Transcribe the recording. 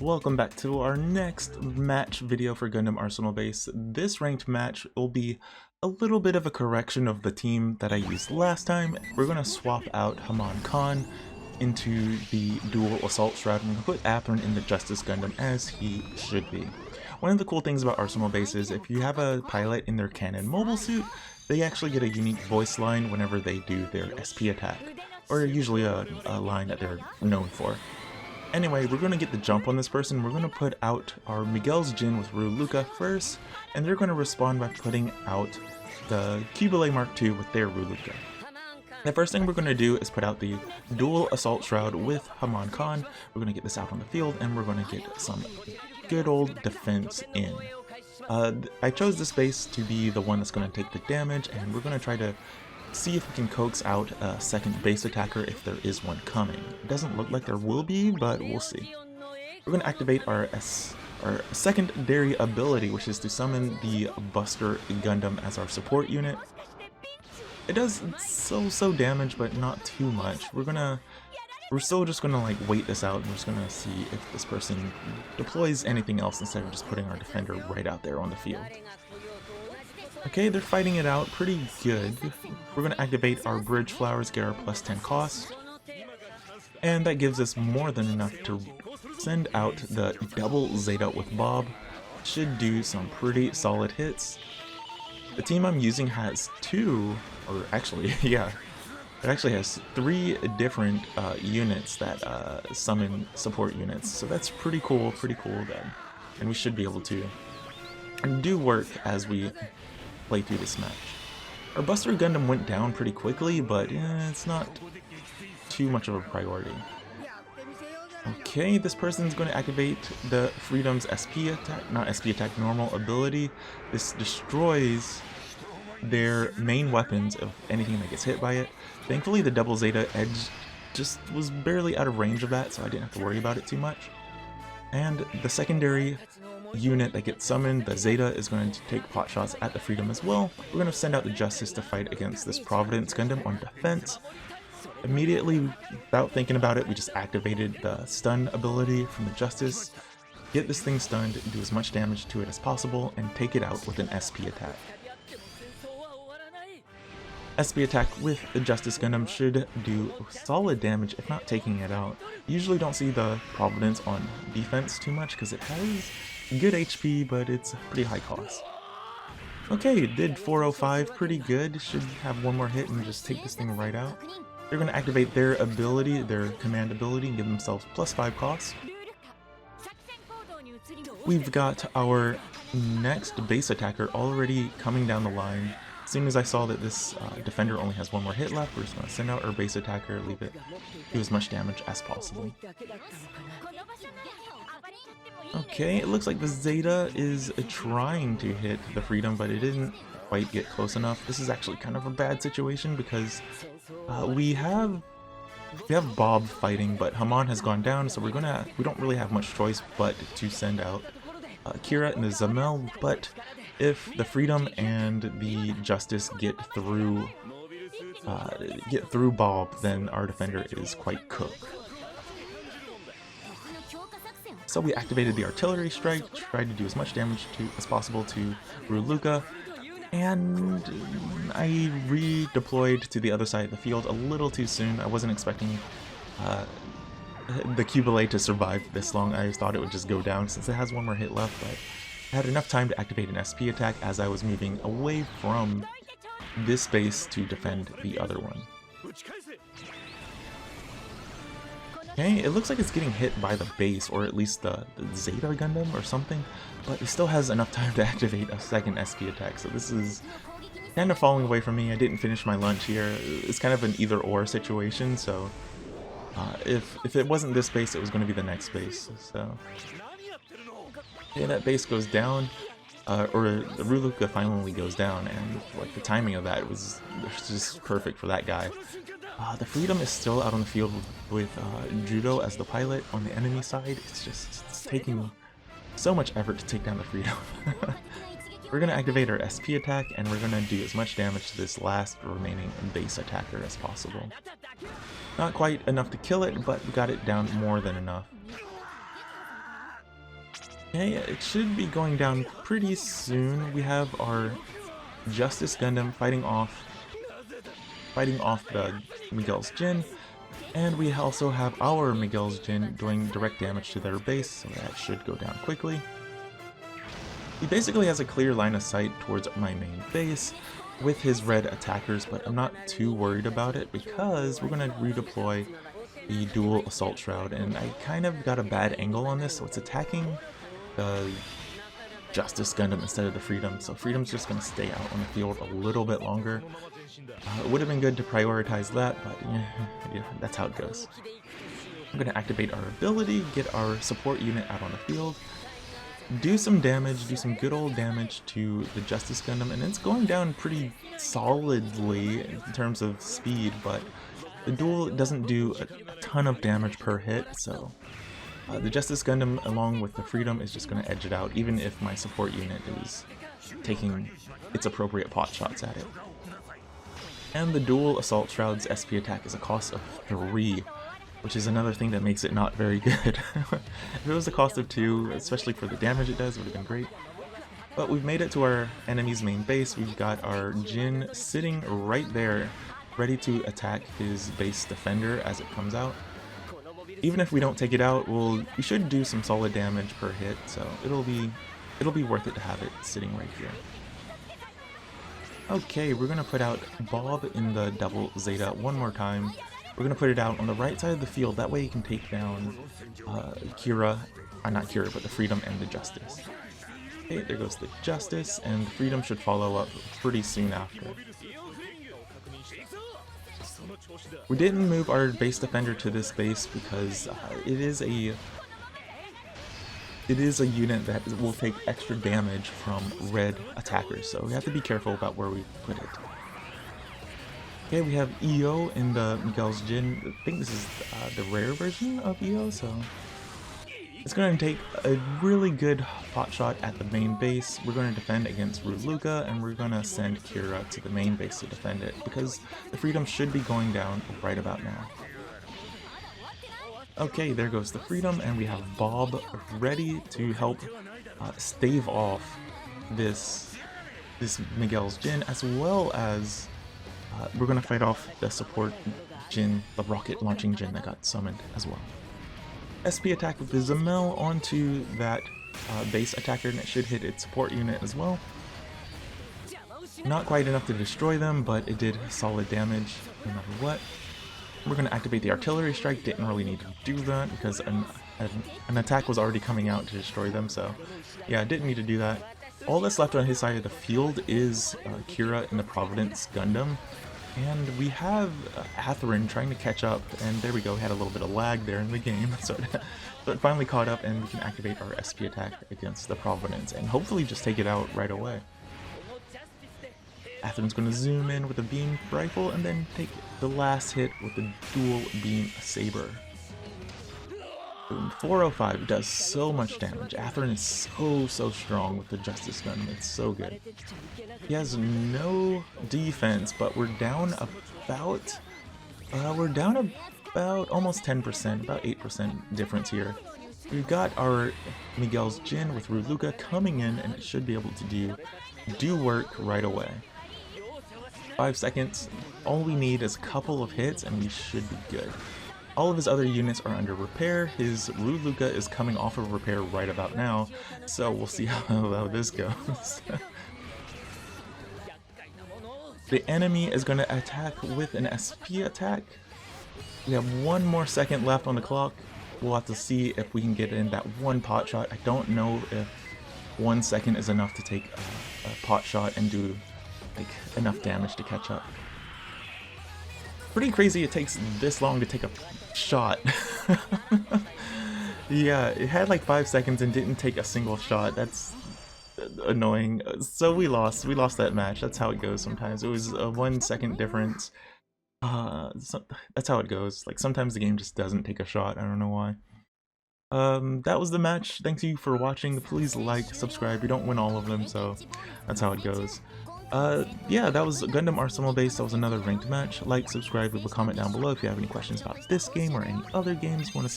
Welcome back to our next match video for Gundam Arsenal Base. This ranked match will be a little bit of a correction of the team that I used last time. We're going to swap out Haman Khan into the dual assault shroud and put Atherin in the Justice Gundam as he should be. One of the cool things about Arsenal Base is if you have a pilot in their cannon mobile suit, they actually get a unique voice line whenever they do their SP attack, or usually a line that they're known for. Anyway, we're going to get the jump on this person. We're going to put out our Miguel's Jin with Ruluka first, and they're going to respond by putting out the Cubile Mark II with their Ruluka. The first thing we're going to do is put out the dual assault shroud with Haman Khan. We're going to get this out on the field, and we're going to get some good old defense in. I chose this base to be the one that's going to take the damage, and we're going to try to see if we can coax out a second base attacker if there is one coming. It doesn't look like there will be, but we'll see. We're going to activate our secondary ability, which is to summon the Buster Gundam as our support unit. It does so damage, but not too much. We're still just gonna like wait this out, and we're just gonna see if this person deploys anything else instead of just putting our defender right out there on the field. Okay, they're fighting it out pretty good. We're going to activate our Bridge Flowers, get our plus 10 cost. And that gives us more than enough to send out the double Zeta with Bob. Should do some pretty solid hits. The team I'm using has it actually has 3 different units that summon support units. So that's pretty cool then. And we should be able to do work as we play through this match. Our Buster Gundam went down pretty quickly, but it's not too much of a priority. Okay, this person's going to activate the Freedom's normal ability. This destroys their main weapons of anything that gets hit by it. Thankfully, the double Zeta Edge just was barely out of range of that, so I didn't have to worry about it too much. And the secondary unit that gets summoned, the Zeta, is going to take pot shots at the Freedom as well. We're going to send out the Justice to fight against this Providence Gundam on defense. Immediately, without thinking about it, we just activated the stun ability from the Justice. Get this thing stunned, do as much damage to it as possible, and take it out with an SP attack. SP attack with the Justice Gundam should do solid damage, if not taking it out. Usually don't see the Providence on defense too much because it has good HP, but it's pretty high cost. Okay, did 405 pretty good. Should have one more hit and just take this thing right out. They're going to activate their ability, their command ability, and give themselves plus 5 cost. We've got our next base attacker already coming down the line. As soon as I saw that this defender only has one more hit left, we're just going to send out our base attacker, leave it, do as much damage as possible. Okay, it looks like the Zeta is trying to hit the Freedom, but it didn't quite get close enough. This is actually kind of a bad situation because we have Bob fighting, but Haman has gone down, so we don't really have much choice but to send out Kira and the Zamel. But if the Freedom and the Justice get through Bob, then our defender is quite cooked. So we activated the artillery strike, tried to do as much damage as possible to Ruluka, and I redeployed to the other side of the field a little too soon. I wasn't expecting the Cubile to survive this long. I thought it would just go down since it has one more hit left, but I had enough time to activate an SP attack as I was moving away from this base to defend the other one. Okay, it looks like it's getting hit by the base, or at least the Zeta Gundam or something, but it still has enough time to activate a second SP attack, so this is kind of falling away from me. I didn't finish my lunch here. It's kind of an either-or situation, so if it wasn't this base, it was going to be the next base, so... Okay, that base goes down, or the Ruluka finally goes down, and like the timing of that was just perfect for that guy. The Freedom is still out on the field with Judo as the pilot on the enemy side. It's taking so much effort to take down the Freedom. We're going to activate our SP attack, and we're going to do as much damage to this last remaining base attacker as possible. Not quite enough to kill it, but we got it down more than enough. Okay, it should be going down pretty soon. We have our Justice Gundam fighting off the Miguel's Jin, and we also have our Miguel's Jin doing direct damage to their base, so that should go down quickly. He basically has a clear line of sight towards my main base with his red attackers, but I'm not too worried about it because we're going to redeploy the dual assault shroud, and I kind of got a bad angle on this, so it's attacking the Justice Gundam instead of the Freedom, so Freedom's just going to stay out on the field a little bit longer. It would have been good to prioritize that, but yeah, that's how it goes. I'm going to activate our ability, get our support unit out on the field, do some damage, do some good old damage to the Justice Gundam, and it's going down pretty solidly in terms of speed, but the duel doesn't do a ton of damage per hit, so the Justice Gundam along with the Freedom is just going to edge it out, even if my support unit is taking its appropriate pot shots at it. And the dual Assault Shroud's SP attack is a cost of 3, which is another thing that makes it not very good. If it was a cost of 2, especially for the damage it does, it would have been great. But we've made it to our enemy's main base. We've got our Jin sitting right there, ready to attack his base defender as it comes out. Even if we don't take it out, we should do some solid damage per hit, so it'll be worth it to have it sitting right here. Okay, we're gonna put out Bob in the double Zeta one more time. We're gonna put it out on the right side of the field, that way he can take down Kira, not Kira, but the Freedom and the Justice. Okay, there goes the Justice, and the Freedom should follow up pretty soon after. We didn't move our base defender to this base because it is a unit that will take extra damage from red attackers, so we have to be careful about where we put it. Okay, we have EO in the Miguel's Jin. I think this is the rare version of EO, so it's going to take a really good pot shot at the main base. We're going to defend against Ruluka, and we're going to send Kira to the main base to defend it, because the Freedom should be going down right about now. Okay, there goes the Freedom, and we have Bob ready to help stave off this Miguel's Jin, as well as we're going to fight off the support Jin, the rocket launching Jin that got summoned as well. SP attack with the Zamel onto that base attacker, and it should hit its support unit as well. Not quite enough to destroy them, but it did solid damage no matter what. We're going to activate the artillery strike. Didn't really need to do that because an attack was already coming out to destroy them, so yeah, didn't need to do that. All that's left on his side of the field is Kira and the Providence Gundam. And we have Atherin trying to catch up, and there we go, we had a little bit of lag there in the game, so it finally caught up, and we can activate our SP attack against the Providence, and hopefully just take it out right away. Atherin's going to zoom in with a beam rifle, and then take the last hit with the dual beam saber. Boom, 405 does so much damage. Atherin is so strong with the Justice Gun, it's so good. He has no defense, but we're down about almost 10%, about 8% difference here. We've got our Miguel's Jin with Ruluka coming in, and it should be able to do work right away. 5 seconds, all we need is a couple of hits and we should be good. All of his other units are under repair. His Ruluka is coming off of repair right about now, so we'll see how this goes. The enemy is going to attack with an SP attack. We have 1 more second left on the clock. We'll have to see if we can get in that one pot shot. I don't know if 1 second is enough to take a pot shot and do like enough damage to catch up. Pretty crazy it takes this long to take a shot. Yeah, it had like 5 seconds and didn't take a single shot. That's annoying. So we lost that match. That's how it goes sometimes. It was a 1 second difference. That's how it goes. Like sometimes the game just doesn't take a shot. I don't know why. That was the match. Thank you for watching. Please like, subscribe. We don't win all of them, so that's how it goes. Yeah, that was Gundam Arsenal Base. That was another ranked match. Like, subscribe, leave a comment down below if you have any questions about this game or any other games you want to see.